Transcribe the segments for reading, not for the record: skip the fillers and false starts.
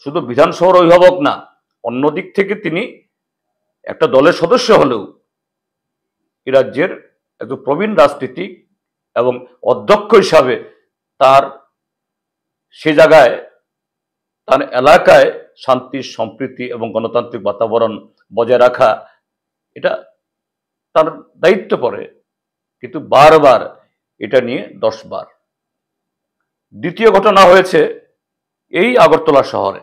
শুধু বিধানসভার অভিভাবক না, অন্যদিক থেকে তিনি একটা দলের সদস্য হলেও এই রাজ্যের একজন প্রবীণ রাজনীতিক এবং অধ্যক্ষ হিসাবে তার সে জায়গায় তার এলাকায় শান্তি সম্প্রীতি এবং গণতান্ত্রিক বাতাবরণ বজায় রাখা এটা তার দায়িত্ব পড়ে। কিন্তু বারবার এটা নিয়ে 10 বার। দ্বিতীয় ঘটনা হয়েছে এই আগরতলা শহরে,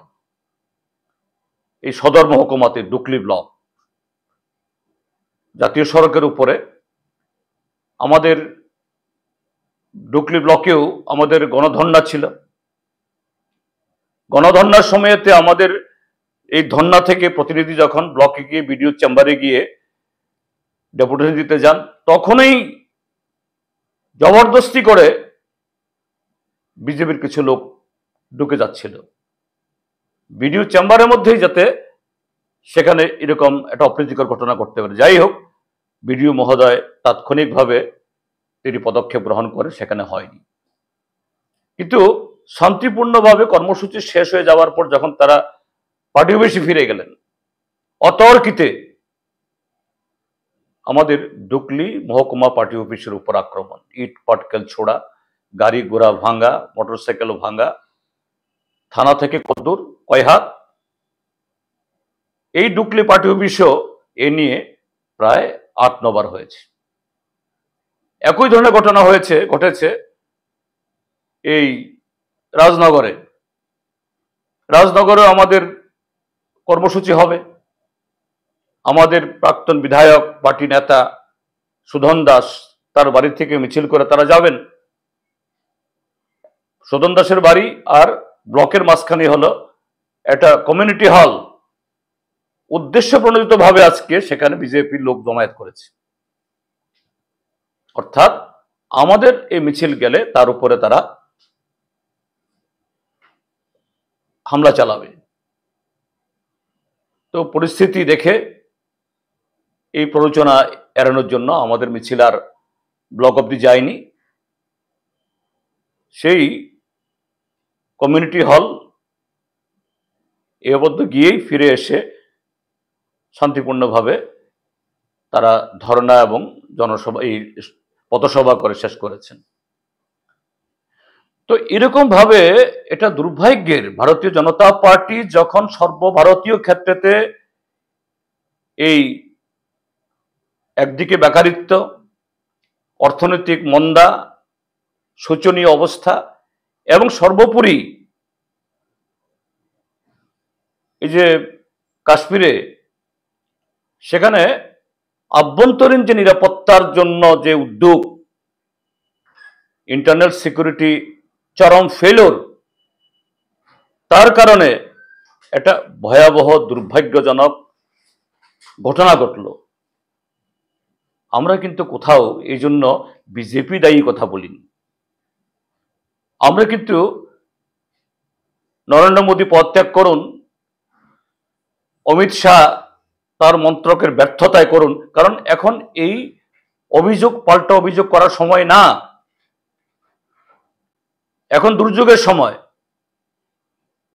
এই সদর মহকুমাতে ডুকলি ব্লক, জাতীয় সড়কের উপরে আমাদের ডুকলি ব্লকেও আমাদের গণধর্ণা ছিল। গণধর্ণার সময়তে আমাদের এই ধর্ণা থেকে প্রতিনিধি যখন ব্লকে গিয়ে বিডিও চেম্বারে গিয়ে ডেপুটেশন দিতে যান, তখনই জবরদস্তি করে বিজেপির কিছু লোক ঢুকে যাচ্ছিল বিডিও চেম্বারের মধ্যেই, যাতে সেখানে এরকম একটা অপ্রীতিকর ঘটনা ঘটতে পারে। যাই হোক, বিডিও মহোদয় তাৎক্ষণিকভাবে তিনি পদক্ষেপ গ্রহণ করে, সেখানে হয়নি। কিন্তু শান্তিপূর্ণভাবে কর্মসূচি শেষ হয়ে যাওয়ার পর যখন তারা পার্টি অফিসে ফিরে গেলেন, অতর্কিতে আমাদের ডুকলি মহকুমা পার্টি অফিসের উপর আক্রমণ, ইট পাটকেল ছোড়া, গাড়ি ঘোড়া ভাঙ্গা, মোটরসাইকেল ভাঙ্গা, থানা থেকে কতদূর, কয় হাত। এই ডুকলি পার্টি অফিসও এ নিয়ে প্রায় 8-9 বার হয়েছে। একই ধরনের ঘটনা ঘটেছে এই রাজনগরে আমাদের কর্মসূচি হবে। আমাদের প্রাক্তন বিধায়ক পার্টি নেতা সুধন দাস তার বাড়ি থেকে মিছিল করে তারা যাবেন। সুধন দাসের বাড়ি আর ব্লকের মাঝখানে হলো একটা কমিউনিটি হল, উদ্দেশ্য প্রণোদিত ভাবে আজকে সেখানে বিজেপির লোক জমায়েত করেছে। অর্থাৎ আমাদের এই মিছিল গেলে তার উপরে তারা হামলা চালাবে। তো পরিস্থিতি দেখে এই প্ররোচনা এড়ানোর জন্য আমাদের মিছিল আর ব্লক অবধি যায়নি, সেই কমিউনিটি হল এ অবধি গিয়েই ফিরে এসে শান্তিপূর্ণভাবে তারা ধর্ণা এবং জনসভা এই পথসভা করে শেষ করেছেন। তো এরকম ভাবে এটা দুর্ভাগ্যের, ভারতীয় জনতা পার্টি যখন সর্বভারতীয় ক্ষেত্রেতে এই একদিকে বেকারিত্ব, অর্থনৈতিক মন্দা, শোচনীয় অবস্থা এবং সর্বোপরি এই যে কাশ্মীরে সেখানে আভ্যন্তরীণ যে নিরাপত্তার জন্য যে উদ্যোগ, ইন্টারনাল সিকিউরিটি চরম ফেলোর, তার কারণে একটা ভয়াবহ দুর্ভাগ্যজনক ঘটনা ঘটল। আমরা কিন্তু কোথাও এই জন্য বিজেপি দায়ী কথা বলিনি। আমরা কিন্তু নরেন্দ্র মোদী পদত্যাগ করুন, অমিত শাহ তার মন্ত্রকের ব্যর্থতায় করুন, কারণ এখন এই অভিযোগ পাল্টা অভিযোগ করার সময় না, এখন দুর্যোগের সময়।